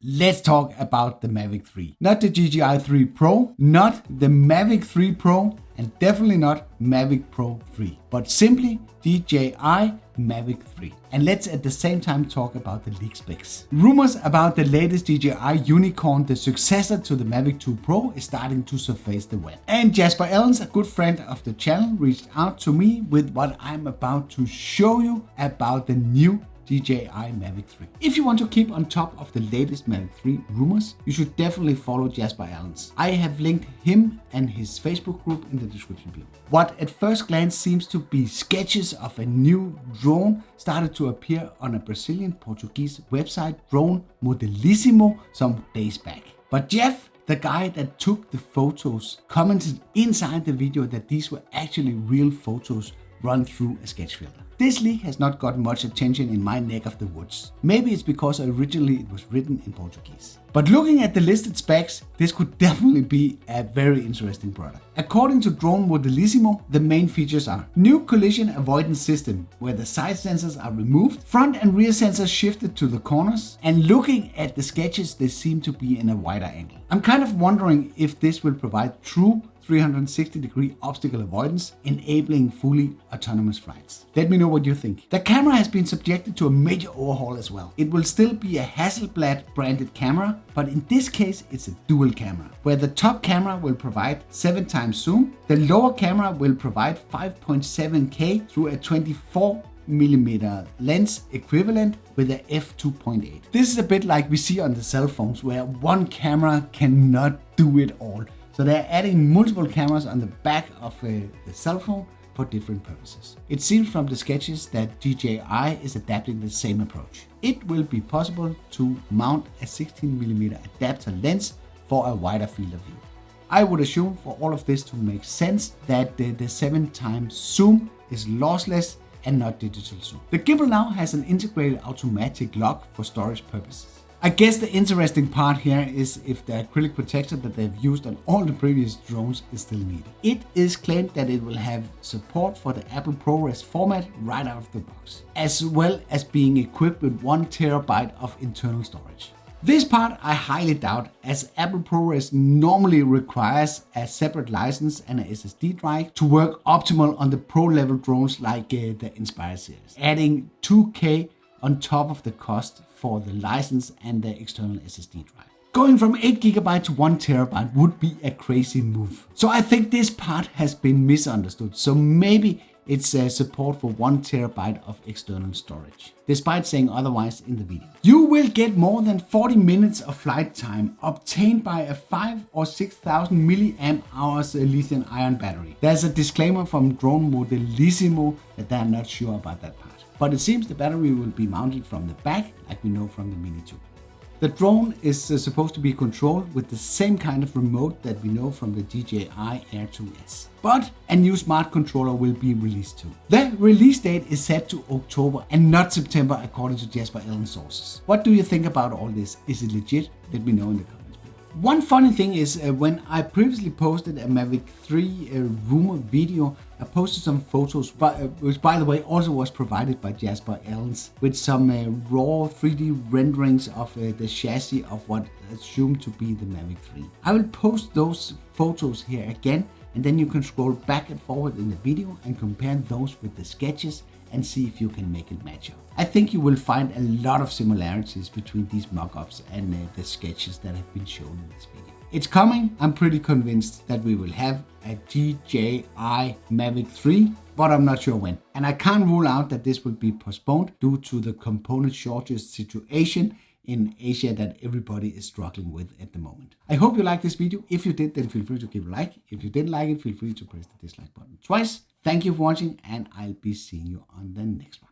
Let's talk about the Mavic 3. Not the DJI 3 Pro, not the Mavic 3 Pro, and definitely not Mavic Pro 3, but simply DJI Mavic 3. And let's at the same time talk about the leak specs. Rumors about the latest DJI Unicorn, the successor to the Mavic 2 Pro, is starting to surface the web. And Jasper Ellens, a good friend of the channel, reached out to me with what I'm about to show you about the new DJI Mavic 3. If you want to keep on top of the latest Mavic 3 rumors, you should definitely follow Jasper Ellens. I have linked him and his Facebook group in the description below. What at first glance seems to be sketches of a new drone started to appear on a Brazilian Portuguese website, drone Modellismo, some days back. But Jeff, the guy that took the photos, commented inside the video that these were actually real photos run through a sketch filter. This leak has not got much attention in my neck of the woods. Maybe it's because originally it was written in Portuguese. But looking at the listed specs, this could definitely be a very interesting product. According to drone Modellismo, the main features are new collision avoidance system, where the side sensors are removed, front and rear sensors shifted to the corners, and looking at the sketches, they seem to be in a wider angle. I'm kind of wondering if this will provide true 360-degree obstacle avoidance, enabling fully autonomous flights. Let me know what you think. The camera has been subjected to a major overhaul as well. It will still be a Hasselblad branded camera, but in this case it's a dual camera, where the top camera will provide 7x zoom, the lower camera will provide 5.7K through a 24mm lens equivalent with a f2.8. This is a bit like we see on the cell phones, where one camera cannot do it all. So they're adding multiple cameras on the back of the cell phone for different purposes. It seems from the sketches that DJI is adapting the same approach. It will be possible to mount a 16mm adapter lens for a wider field of view. I would assume for all of this to make sense that the 7x zoom is lossless and not digital zoom. The gimbal now has an integrated automatic lock for storage purposes. I guess the interesting part here is if the acrylic protector that they've used on all the previous drones is still needed. It is claimed that it will have support for the Apple ProRes format right out of the box, as well as being equipped with 1 TB of internal storage. This part I highly doubt, as Apple ProRes normally requires a separate license and a SSD drive to work optimal on the pro level drones like the Inspire series, adding 2K on top of the cost for the license and the external SSD drive. Going from 8GB to 1 TB would be a crazy move. So I think this part has been misunderstood. So maybe it's support for 1 TB of external storage, despite saying otherwise in the video. You will get more than 40 minutes of flight time obtained by a 5,000 or 6,000 mAh lithium ion battery. There's a disclaimer from drone Modellismo that they're not sure about that part. But it seems the battery will be mounted from the back, like we know from the Mini 2. The drone is supposed to be controlled with the same kind of remote that we know from the DJI Air 2S. But a new smart controller will be released too. The release date is set to October and not September, according to Jasper Ellens sources. What do you think about all this? Is it legit? Let me know in the comments. One funny thing is when I previously posted a Mavic 3 rumor video, I posted some photos, which by the way also was provided by Jasper Ellens, with some raw 3D renderings of the chassis of what is assumed to be the Mavic 3. I will post those photos here again, and then you can scroll back and forward in the video and compare those with the sketches and see if you can make it match up. I think you will find a lot of similarities between these mockups and the sketches that have been shown in this video. It's coming. I'm pretty convinced that we will have a DJI Mavic 3, but I'm not sure when. And I can't rule out that this will be postponed due to the component shortage situation in Asia that everybody is struggling with at the moment. I hope you liked this video. If you did, then feel free to give a like. If you didn't like it, feel free to press the dislike button twice. Thank you for watching, and I'll be seeing you on the next one.